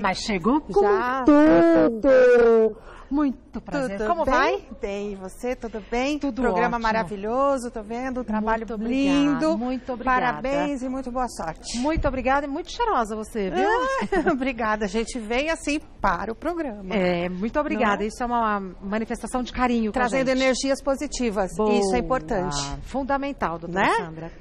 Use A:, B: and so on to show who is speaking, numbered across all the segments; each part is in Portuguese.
A: Mas chegou com
B: Já.
A: tudo. Muito prazer.
B: Tudo
A: Como
B: bem?
A: vai?
B: Bem, e você? Tudo bem?
A: Tudo
B: Programa
A: ótimo.
B: maravilhoso, tô vendo, um trabalho
A: Muito obrigada,
B: lindo.
A: muito obrigada.
B: Parabéns e muito boa sorte.
A: Muito obrigada e muito cheirosa você, viu?
B: Obrigada, a gente vem assim para o programa.
A: Muito obrigada.
B: Não é?
A: Isso é uma manifestação de carinho com a
B: Trazendo
A: gente.
B: energias positivas,
A: Boa.
B: isso é importante.
A: Fundamental, doutora
B: Né?
A: Sandra.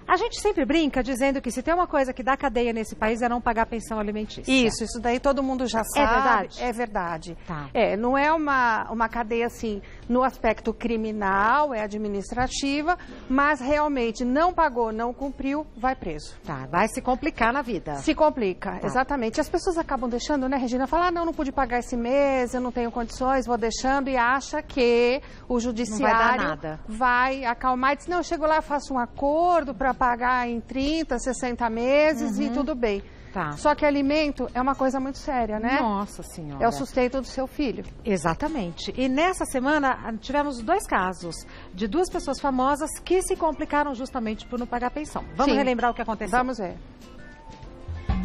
A: A gente sempre brinca dizendo que se tem uma coisa que dá cadeia nesse país é não pagar pensão alimentícia.
B: Isso daí todo mundo já sabe.
A: verdade?
B: É verdade.
A: Tá.
B: Não é uma cadeia assim no aspecto criminal, é administrativa, mas realmente não pagou, não cumpriu, vai preso.
A: Tá, vai se complicar na vida.
B: Se complica,
A: Tá.
B: Exatamente. As pessoas acabam deixando, né, Regina? Falar, não pude pagar esse mês, eu não tenho condições, vou deixando e acha que o judiciário
A: nada.
B: vai acalmar e diz, não, eu chego lá, eu faço um acordo para pagar em 30, 60 meses e tudo bem.
A: Tá.
B: Só que alimento é uma coisa muito séria, né?
A: Nossa Senhora.
B: É o sustento do seu filho.
A: Exatamente. E nessa semana tivemos 2 casos de 2 pessoas famosas que se complicaram justamente por não pagar pensão. Vamos
B: Sim.
A: relembrar o que aconteceu?
B: Vamos ver.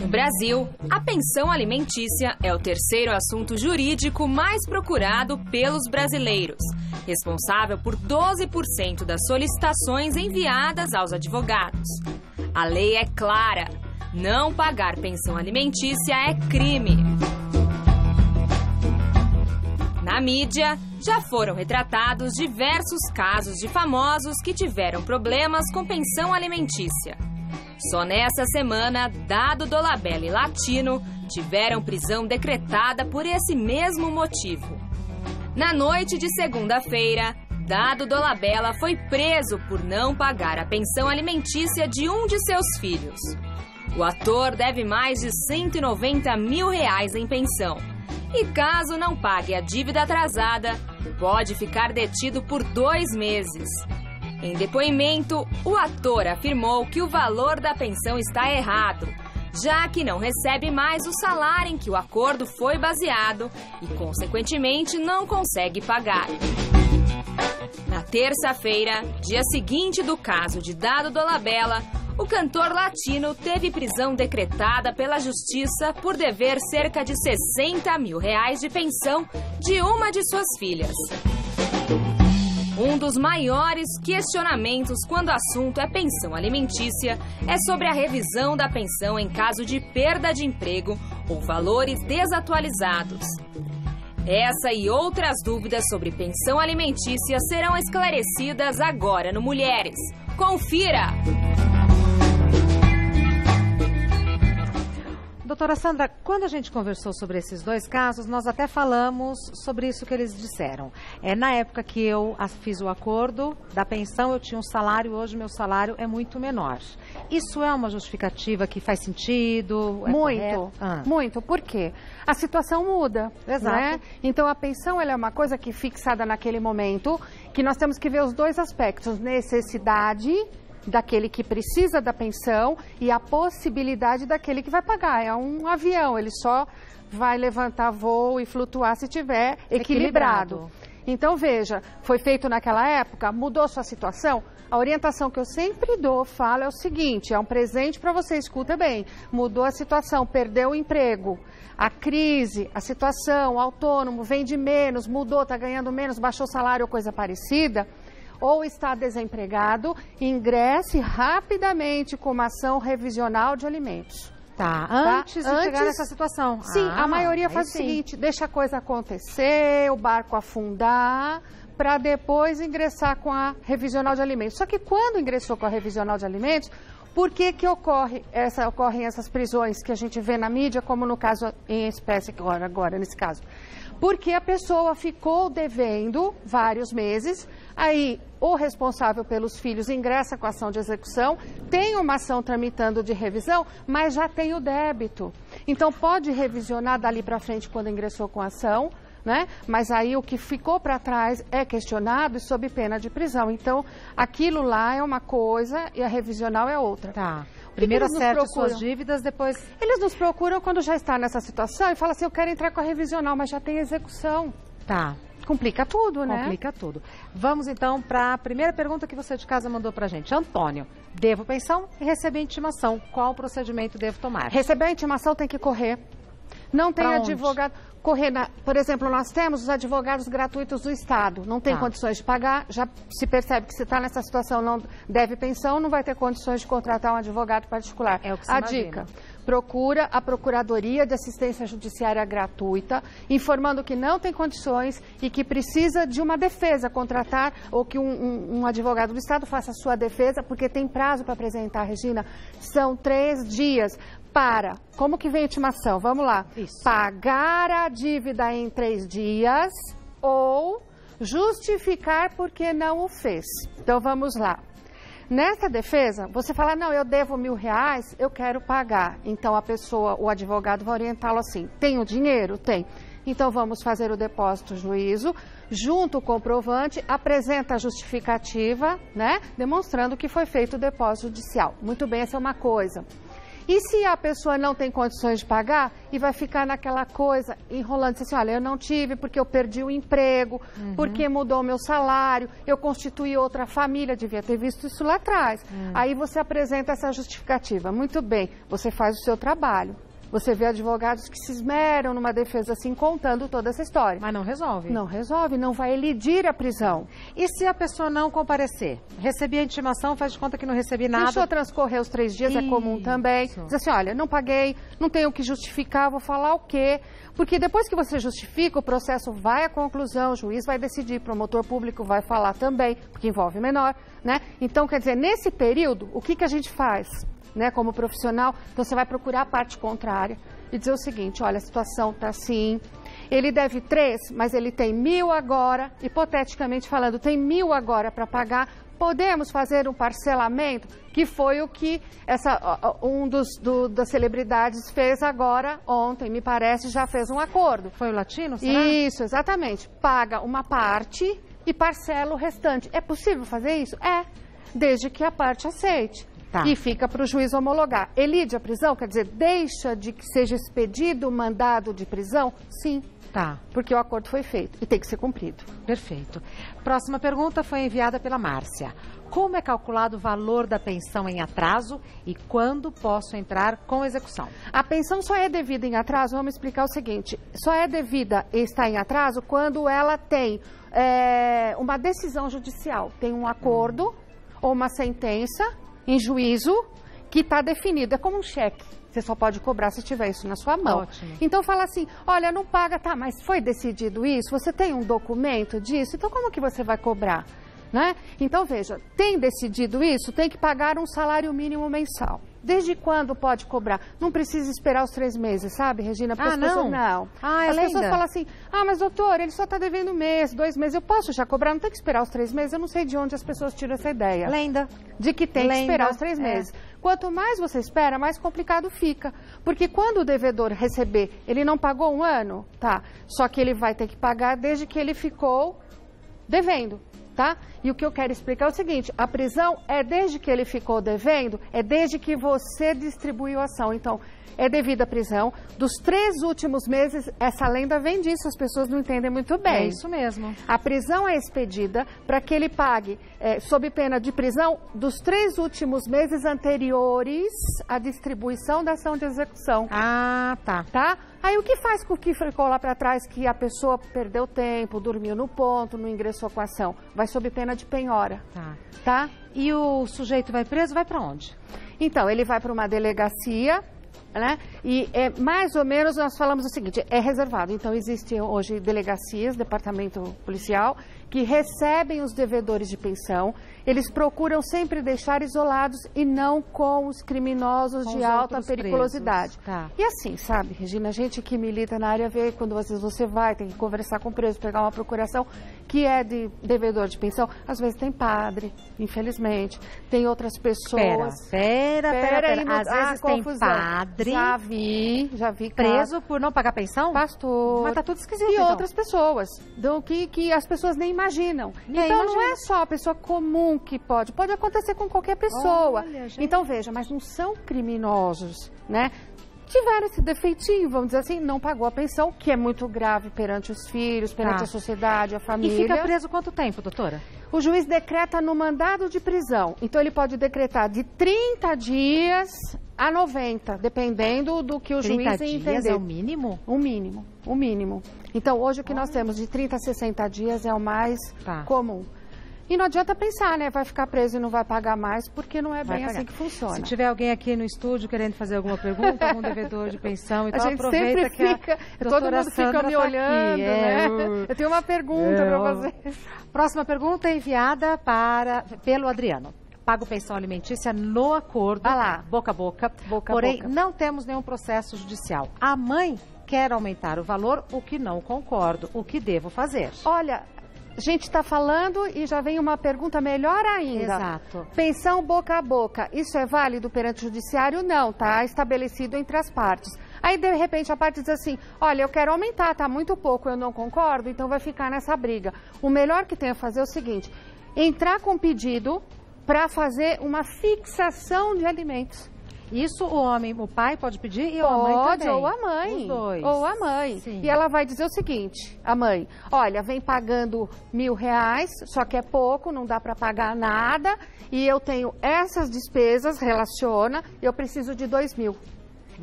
C: No Brasil, a pensão alimentícia é o terceiro assunto jurídico mais procurado pelos brasileiros, responsável por 12% das solicitações enviadas aos advogados. A lei é clara: não pagar pensão alimentícia é crime. Na mídia, já foram retratados diversos casos de famosos que tiveram problemas com pensão alimentícia. Só nessa semana, Dado Dolabella e Latino tiveram prisão decretada por esse mesmo motivo. Na noite de segunda-feira, Dado Dolabella foi preso por não pagar a pensão alimentícia de um de seus filhos. O ator deve mais de R$190 mil em pensão. E caso não pague a dívida atrasada, pode ficar detido por 2 meses. Em depoimento, o ator afirmou que o valor da pensão está errado, já que não recebe mais o salário em que o acordo foi baseado e, consequentemente, não consegue pagar. Na terça-feira, dia seguinte do caso de Dado Dolabella, o cantor latino teve prisão decretada pela justiça por dever cerca de R$60 mil de pensão de uma de suas filhas. Um dos maiores questionamentos quando o assunto é pensão alimentícia é sobre a revisão da pensão em caso de perda de emprego ou valores desatualizados. Essa e outras dúvidas sobre pensão alimentícia serão esclarecidas agora no Mulheres. Confira!
A: Doutora Sandra, quando a gente conversou sobre esses 2 casos, nós até falamos sobre isso que eles disseram. Na época que eu fiz o acordo da pensão, eu tinha um salário, hoje meu salário é muito menor. Isso é uma justificativa que faz sentido?
B: Muito. Por quê? A situação muda.
A: Exato.
B: Né? Então, a pensão ela é uma coisa que fixada naquele momento, que nós temos que ver os 2 aspectos. Necessidade daquele que precisa da pensão e a possibilidade daquele que vai pagar. É um avião, ele só vai levantar voo e flutuar se tiver equilibrado. Então, veja, foi feito naquela época, mudou sua situação? A orientação que eu sempre falo é o seguinte, é um presente para você, escuta bem. Mudou a situação, perdeu o emprego, a crise, a situação, autônomo, vende menos, mudou, está ganhando menos, baixou o salário ou coisa parecida, ou está desempregado, ingresse rapidamente com uma ação revisional de alimentos.
A: Tá, antes de chegar nessa situação.
B: Sim, a maioria faz o seguinte, deixa a coisa acontecer, o barco afundar, para depois ingressar com a revisional de alimentos. Só que quando ingressou com a revisional de alimentos, por que ocorrem essas prisões que a gente vê na mídia, como no caso em espécie agora nesse caso? Porque a pessoa ficou devendo vários meses, aí o responsável pelos filhos ingressa com a ação de execução, tem uma ação tramitando de revisão, mas já tem o débito. Então pode revisionar dali para frente quando ingressou com a ação, né? Mas aí o que ficou para trás é questionado e sob pena de prisão. Então aquilo lá é uma coisa e a revisional é outra.
A: Tá. Primeiro acerte suas dívidas, depois...
B: Eles nos procuram quando já está nessa situação e falam assim, eu quero entrar com a revisional, mas já tem execução.
A: Tá.
B: Complica tudo, né?
A: Complica tudo. Vamos então para a primeira pergunta que você de casa mandou pra gente. Antônio, Devo pensão e recebi intimação. Qual procedimento devo tomar?
B: Receber a intimação tem que correr. Não tem advogado... Por exemplo, nós temos os advogados gratuitos do Estado. Não tem condições de pagar, já se percebe que se está nessa situação, não deve pensão, não vai ter condições de contratar um advogado particular.
A: É o que se
B: dica, procura a Procuradoria de Assistência Judiciária Gratuita, informando que não tem condições e que precisa de uma defesa, contratar ou que um advogado do Estado faça a sua defesa, porque tem prazo para apresentar, Regina, são 3 dias. Como que vem a intimação? Vamos lá.
A: Isso.
B: Pagar a dívida em 3 dias ou justificar porque não o fez. Então, vamos lá. Nessa defesa, você fala, não, eu devo R$1.000, eu quero pagar. Então, o advogado vai orientá-lo assim, tem o dinheiro? Tem. Então, vamos fazer o depósito juízo, junto com o comprovante, apresenta a justificativa, né, demonstrando que foi feito o depósito judicial. Muito bem, essa é uma coisa. E se a pessoa não tem condições de pagar e vai ficar naquela coisa, enrolando, diz assim, olha, eu não tive porque eu perdi o emprego, porque mudou o meu salário, eu constituí outra família, devia ter visto isso lá atrás. Aí você apresenta essa justificativa. Muito bem, você faz o seu trabalho. Você vê advogados que se esmeram numa defesa assim, contando toda essa história.
A: Mas não resolve.
B: Não resolve, não vai elidir a prisão.
A: E se a pessoa não comparecer? Recebi a intimação, faz de conta que não recebi nada.
B: Deixou transcorrer os 3 dias, é comum também. Diz assim, olha, não paguei, não tenho o que justificar, vou falar o quê? Porque depois que você justifica, o processo vai à conclusão, o juiz vai decidir, o promotor público vai falar também, porque envolve menor, né? Então, quer dizer, nesse período, o que a gente faz? Né, como profissional, então você vai procurar a parte contrária e dizer o seguinte, olha, a situação está assim, ele deve 3, mas ele tem 1.000 agora, hipoteticamente falando, tem 1.000 agora para pagar, podemos fazer um parcelamento, que foi o que das celebridades fez agora, ontem, me parece, já fez um acordo.
A: Foi o Latino, será?
B: Isso, exatamente, paga uma parte e parcela o restante. É possível fazer isso? É, desde que a parte aceite. E fica para o juiz homologar. Elide a prisão, quer dizer, deixa de que seja expedido o mandado de prisão? Sim. Porque o acordo foi feito e tem que ser cumprido.
A: Perfeito. Próxima pergunta foi enviada pela Márcia. Como é calculado o valor da pensão em atraso e quando posso entrar com execução?
B: A pensão só é devida em atraso, vamos explicar o seguinte, só é devida e está em atraso quando ela tem uma decisão judicial, tem um acordo ou uma sentença em juízo que está definido, é como um cheque. Você só pode cobrar se tiver isso na sua mão.
A: Ótimo.
B: Então fala assim, olha, não paga, tá, mas foi decidido isso? Você tem um documento disso? Então como que você vai cobrar? Né? Então veja, tem decidido isso? Tem que pagar um salário mínimo mensal. Desde quando pode cobrar? Não precisa esperar os 3 meses, sabe, Regina? Porque as pessoas, não. As pessoas falam assim, mas doutor, ele só está devendo 1 mês, 2 meses, eu posso já cobrar? Não tem que esperar os 3 meses? Eu não sei de onde as pessoas tiram essa ideia.
A: Lenda.
B: De que tem que esperar os 3 meses. Quanto mais você espera, mais complicado fica. Porque quando o devedor receber, ele não pagou 1 ano, tá? Só que ele vai ter que pagar desde que ele ficou devendo. Tá? E o que eu quero explicar é o seguinte, a prisão é desde que ele ficou devendo, é desde que você distribuiu a ação. Então, é devida a prisão. Dos 3 últimos meses, essa lenda vem disso, as pessoas não entendem muito bem.
A: É isso mesmo.
B: A prisão é expedida para que ele pague, sob pena de prisão, dos 3 últimos meses anteriores à distribuição da ação de execução. Tá? Aí o que faz com o que ficou lá para trás, que a pessoa perdeu tempo, dormiu no ponto, não ingressou com a ação? Vai sob pena de penhora. Tá?
A: E o sujeito vai preso, vai para onde?
B: Então, ele vai para uma delegacia, né? E mais ou menos nós falamos o seguinte, é reservado. Então, existem hoje delegacias, departamento policial, que recebem os devedores de pensão. Eles procuram sempre deixar isolados e não com os criminosos de alta periculosidade. E assim, sabe, Regina, a gente que milita na área vê quando às vezes você vai, tem que conversar com o preso, pegar uma procuração que é de devedor de pensão. Às vezes tem padre, infelizmente, tem outras pessoas.
A: Pera. Às vezes tem padre.
B: Já vi.
A: Preso por não pagar pensão?
B: Pastor.
A: Mas tá tudo esquisito,
B: E outras pessoas, que as pessoas nem imaginam. Então não é só a pessoa comum que pode acontecer com qualquer pessoa. Olha, então veja, mas não são criminosos, né? tiveram esse defeitinho, vamos dizer assim, não pagou a pensão, que é muito grave perante os filhos, perante a sociedade, a família.
A: E fica preso quanto tempo, doutora?
B: O juiz decreta no mandado de prisão. Então, ele pode decretar de 30 dias a 90, dependendo do que o juiz entender.
A: 30 dias é o mínimo?
B: O mínimo. Então, hoje o que nós temos de 30 a 60 dias é o mais comum. E não adianta pensar, né? Vai ficar preso e não vai pagar mais, porque não é bem assim que funciona.
A: Se tiver alguém aqui no estúdio querendo fazer alguma pergunta, algum devedor de pensão, então
B: a gente
A: aproveita
B: sempre fica, todo mundo fica me olhando, né? Eu tenho uma pergunta para fazer.
A: Próxima pergunta é enviada pelo Adriano. Pago pensão alimentícia no acordo, boca a boca, porém não temos nenhum processo judicial. A mãe quer aumentar o valor, o que não concordo. O que devo fazer?
B: Olha, a gente está falando e já vem uma pergunta melhor ainda.
A: Exato.
B: Pensão boca a boca, isso é válido perante o judiciário? Não, tá estabelecido entre as partes. Aí, de repente, a parte diz assim, olha, eu quero aumentar, tá muito pouco, eu não concordo, então vai ficar nessa briga. O melhor que tem a fazer é o seguinte, entrar com pedido para fazer uma fixação de alimentos.
A: Isso o pai pode pedir e a mãe também?
B: Ou a mãe.
A: Os dois.
B: Ou a mãe. Sim. E ela vai dizer o seguinte, a mãe, olha, vem pagando R$1.000, só que é pouco, não dá para pagar nada, e eu tenho essas despesas, relaciona, eu preciso de R$2.000.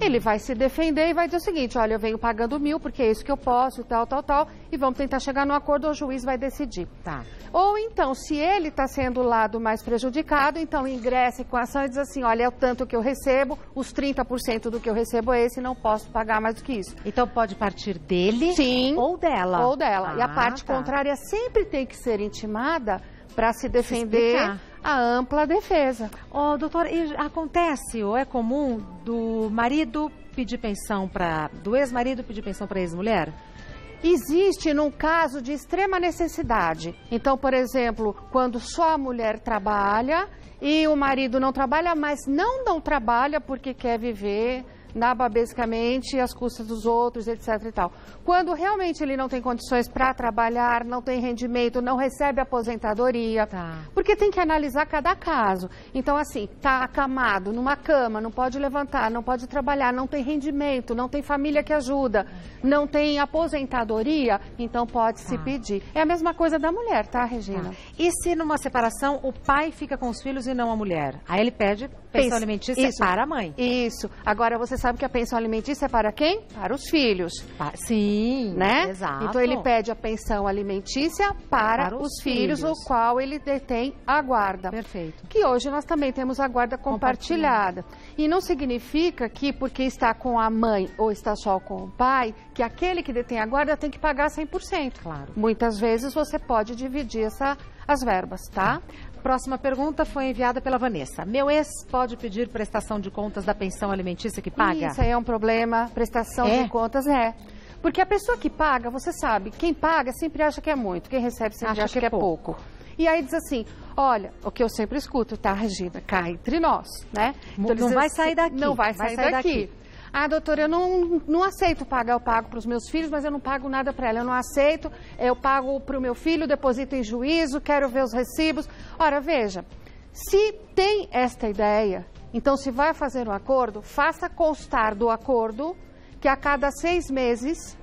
B: Ele vai se defender e vai dizer o seguinte, olha, eu venho pagando 1.000 porque é isso que eu posso, tal, e vamos tentar chegar no acordo, o juiz vai decidir.
A: Tá.
B: Ou então, se ele está sendo o lado mais prejudicado, então ingresse com a ação e diz assim, olha, é o tanto que eu recebo, os 30% do que eu recebo é esse, não posso pagar mais do que isso.
A: Então pode partir dele?
B: Sim.
A: Ou dela?
B: Ou dela. E a parte contrária sempre tem que ser intimada para se defender a ampla defesa.
A: Doutora, acontece ou é comum do marido pedir pensão do ex-marido pedir pensão para ex-mulher?
B: Existe num caso de extrema necessidade. Então, por exemplo, quando só a mulher trabalha e o marido não trabalha, mas não trabalha porque quer viver basicamente às custas dos outros, etc. e tal. Quando realmente ele não tem condições para trabalhar, não tem rendimento, não recebe aposentadoria, porque tem que analisar cada caso. Então, assim, está acamado numa cama, não pode levantar, não pode trabalhar, não tem rendimento, não tem família que ajuda, não tem aposentadoria, então pode se pedir. É a mesma coisa da mulher, tá, Regina?
A: E se numa separação o pai fica com os filhos e não a mulher? Aí ele pede pensão alimentícia para a mãe.
B: Isso. Agora, você sabe que a pensão alimentícia é para quem? Para os filhos.
A: Sim,
B: né?
A: Exato.
B: Então, ele pede a pensão alimentícia para os filhos, o qual ele detém a guarda.
A: Perfeito.
B: Que hoje nós também temos a guarda compartilhada. E não significa que porque está com a mãe ou está só com o pai, que aquele que detém a guarda tem que pagar 100%.
A: Claro.
B: Muitas vezes você pode dividir as verbas, tá?
A: Próxima pergunta foi enviada pela Vanessa. Meu ex pode pedir prestação de contas da pensão alimentícia que paga?
B: Isso aí é um problema, prestação de contas Porque a pessoa que paga, você sabe, quem paga sempre acha que é muito, quem recebe sempre acha que é pouco. E aí diz assim, olha, o que eu sempre escuto, tá, Regina, cá entre nós, né?
A: Então, não vai sair daqui.
B: Não vai sair daqui. Ah, doutora, eu não aceito pagar, eu pago para os meus filhos, mas eu não pago nada para ela. Eu não aceito, eu pago para o meu filho, deposito em juízo, quero ver os recibos. Ora, veja, se tem esta ideia, então se vai fazer um acordo, faça constar do acordo que a cada 6 meses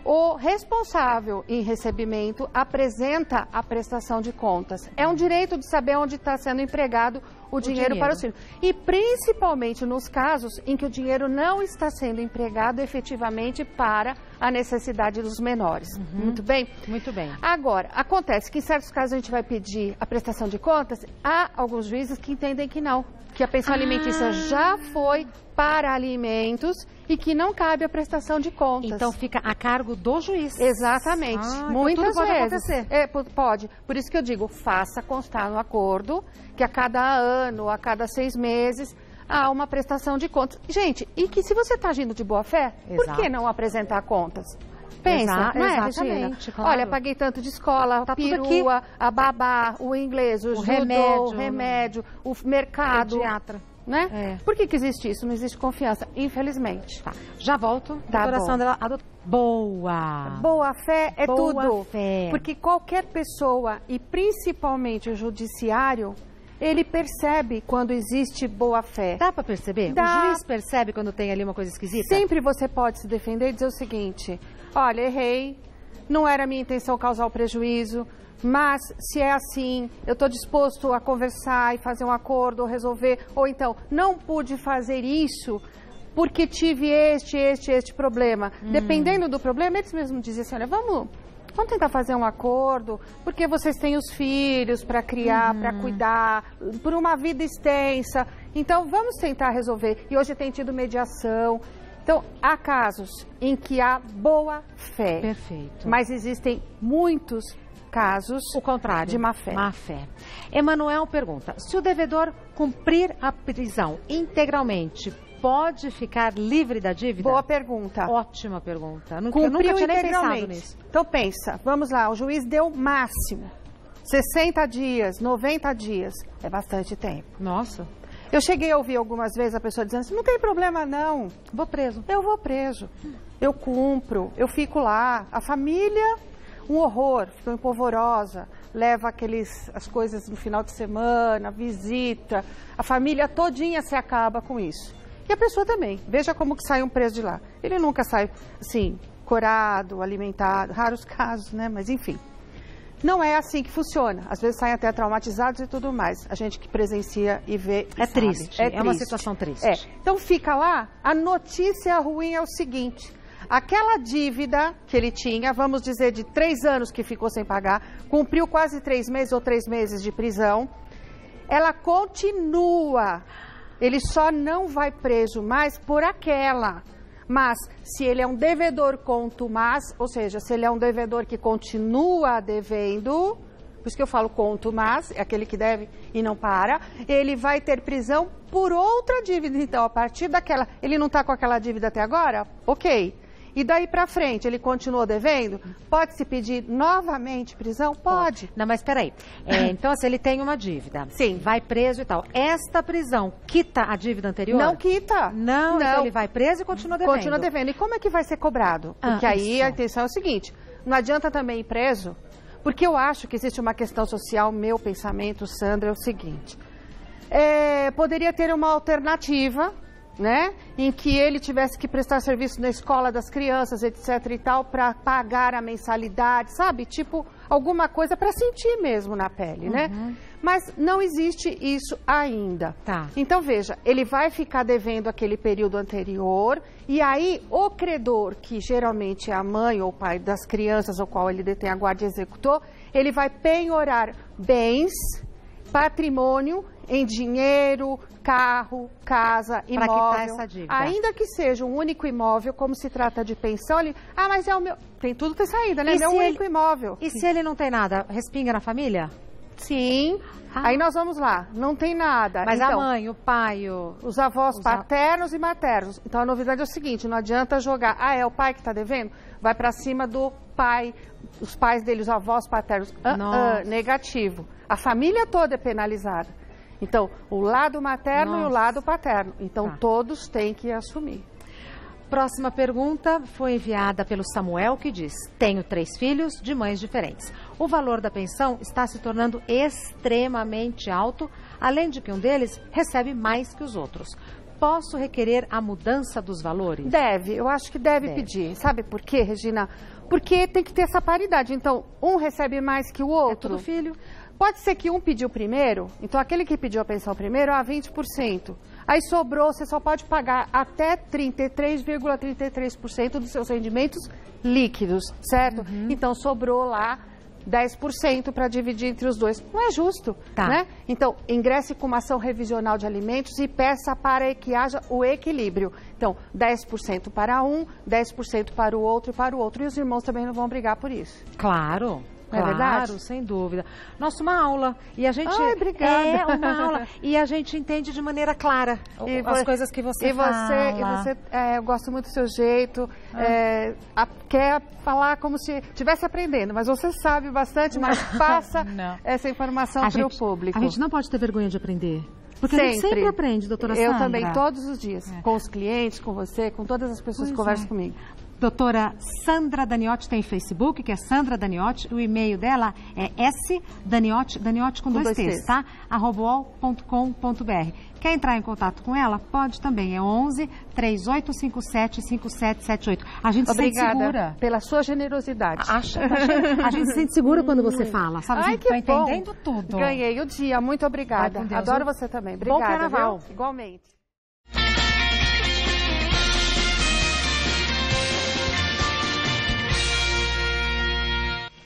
B: o responsável em recebimento apresenta a prestação de contas. É um direito de saber onde está sendo empregado o dinheiro para os filhos. E principalmente nos casos em que o dinheiro não está sendo empregado efetivamente para a necessidade dos menores. Muito bem?
A: Muito bem.
B: Agora, acontece que em certos casos a gente vai pedir a prestação de contas, há alguns juízes que entendem que não, que a pensão alimentícia já foi para alimentos e que não cabe a prestação de contas.
A: Então fica a cargo do juiz.
B: Exatamente. Muitas
A: então tudo pode
B: vezes.
A: acontecer.
B: Pode. Por isso que eu digo, faça constar no acordo que a cada ano, a cada 6 meses, há uma prestação de contas. Gente, e que se você está agindo de boa fé, por que não apresentar contas? Pensa, não é, Regina?
A: Claro.
B: Olha, paguei tanto de escola, a perua, a babá, o inglês, o judô, o remédio, o mercado.
A: Pediatra.
B: Né? Por que existe isso? Não existe confiança, infelizmente.
A: Já volto. Doutora Sandra, boa.
B: Boa fé é tudo.
A: Boa fé.
B: Porque qualquer pessoa, e principalmente o judiciário, ele percebe quando existe boa fé.
A: Dá para perceber?
B: Dá.
A: O juiz percebe quando tem ali uma coisa esquisita?
B: Sempre você pode se defender e dizer o seguinte, olha, errei, não era minha intenção causar o prejuízo, mas se é assim, eu estou disposto a conversar e fazer um acordo ou resolver, ou então, não pude fazer isso porque tive este problema. Dependendo do problema, eles mesmos dizem assim, olha, vamos tentar fazer um acordo, porque vocês têm os filhos para criar, para cuidar, por uma vida extensa. Então, vamos tentar resolver. E hoje tem tido mediação. Então, há casos em que há boa fé.
A: Perfeito.
B: Mas existem muitos casos
A: o contrário,
B: de má fé.
A: Má fé. Emanuel pergunta, se o devedor cumprir a prisão integralmente, pode ficar livre da dívida?
B: Boa pergunta.
A: Ótima pergunta. Eu nunca
B: Cumpriu
A: tinha nem pensado
B: integralmente.
A: nisso.
B: Então pensa, vamos lá, o juiz deu máximo 60 dias, 90 dias, é bastante tempo.
A: Nossa.
B: Eu cheguei a ouvir algumas vezes a pessoa dizendo assim, não tem problema não,
A: Vou preso.
B: eu vou preso, eu cumpro, eu fico lá. A família, um horror, ficou empolvorosa, leva as coisas no final de semana, visita, a família todinha se acaba com isso. E a pessoa também, veja como que sai um preso de lá. Ele nunca sai, assim, corado, alimentado, raros casos, né? Mas enfim, não é assim que funciona. Às vezes saem até traumatizados e tudo mais. A gente que presencia e vê e
A: É
B: sabe.
A: triste, é uma situação triste.
B: Então fica lá, a notícia ruim é o seguinte, aquela dívida que ele tinha, vamos dizer de 3 anos que ficou sem pagar, cumpriu quase 3 meses ou 3 meses de prisão, ela continua. Ele só não vai preso mais por aquela. Mas se ele é um devedor contumaz, ou seja, se ele é um devedor que continua devendo, por isso que eu falo contumaz, é aquele que deve e não para, ele vai ter prisão por outra dívida. Então, a partir daquela, ele não está com aquela dívida até agora? Ok. E daí para frente, ele continuou devendo? Pode-se pedir novamente prisão? Pode.
A: Não, mas peraí. Então, assim, ele tem uma dívida.
B: Sim.
A: Vai preso e tal. Esta prisão quita a dívida anterior?
B: Não quita.
A: Não. Então ele vai preso e continua devendo.
B: Continua devendo. E como é que vai ser cobrado? Porque aí a intenção é o seguinte, não adianta também ir preso, porque eu acho que existe uma questão social, meu pensamento, Sandra, é o seguinte. Poderia ter uma alternativa, né, em que ele tivesse que prestar serviço na escola das crianças, etc e tal, para pagar a mensalidade, sabe? Tipo, alguma coisa para sentir mesmo na pele, né? Mas não existe isso ainda.
A: Tá.
B: Então, veja, ele vai ficar devendo aquele período anterior e aí o credor, que geralmente é a mãe ou o pai das crianças, ao qual ele detém a guarda e executor, ele vai penhorar bens, patrimônio em dinheiro, carro, casa, imóvel.
A: Para quitar essa dívida.
B: Ainda que seja um único imóvel, como se trata de pensão, ele, mas é o meu... Tem tudo tem saída, né? Meu único imóvel.
A: E se ele não tem nada, respinga na família?
B: Sim. Aí nós vamos lá, não tem nada.
A: Mas
B: então,
A: a mãe, o pai,
B: os avós paternos e maternos. Então a novidade é o seguinte, não adianta jogar, é o pai que está devendo? Vai para cima do pai, os pais dele, os avós paternos. Negativo. A família toda é penalizada. Então, o lado materno e o lado paterno. Então, todos têm que assumir.
A: Próxima pergunta foi enviada pelo Samuel, que diz: tenho 3 filhos de mães diferentes. O valor da pensão está se tornando extremamente alto, além de que um deles recebe mais que os outros. Posso requerer a mudança dos valores?
B: Deve, eu acho que deve pedir. Sabe por quê, Regina? Porque tem que ter essa paridade. Então, um recebe mais que o outro.
A: É tudo filho.
B: Pode ser que um pediu primeiro, então aquele que pediu a pensão primeiro, 20%. Aí sobrou, você só pode pagar até 33,33% dos seus rendimentos líquidos, certo? Então sobrou lá 10% para dividir entre os dois. Não é justo, né? Então, ingresse com uma ação revisional de alimentos e peça para que haja o equilíbrio. Então, 10% para um, 10% para o outro e para o outro. E os irmãos também não vão brigar por isso.
A: Claro.
B: Não é verdade?
A: Claro, sem dúvida. Nossa, uma aula. E a gente...
B: obrigada.
A: É uma aula. E a gente entende de maneira clara as coisas que você fala.
B: Eu gosto muito do seu jeito. Quer falar como se estivesse aprendendo, mas você sabe bastante, mas passa essa informação para o público.
A: A gente não pode ter vergonha de aprender. Porque a gente sempre aprende, doutora Sandra.
B: Eu também, todos os dias. Com os clientes, com você, com todas as pessoas que conversam comigo.
A: Doutora Sandra Daniotti tem Facebook, que é Sandra Daniotti. O e-mail dela é sdaniotti, Daniotti com dois T's, tá? @uol.com.br. Quer entrar em contato com ela? Pode também. É 11 3857 5778. A gente se sente segura.
B: Pela sua generosidade.
A: A gente se sente segura quando você fala, sabe?
B: Ai,
A: a gente
B: que
A: tá
B: bom.
A: entendendo tudo.
B: Ganhei o dia. Muito obrigada.
A: Ai, com Deus.
B: Adoro você também. Obrigada.
A: Bom carnaval.
B: Viu? Igualmente.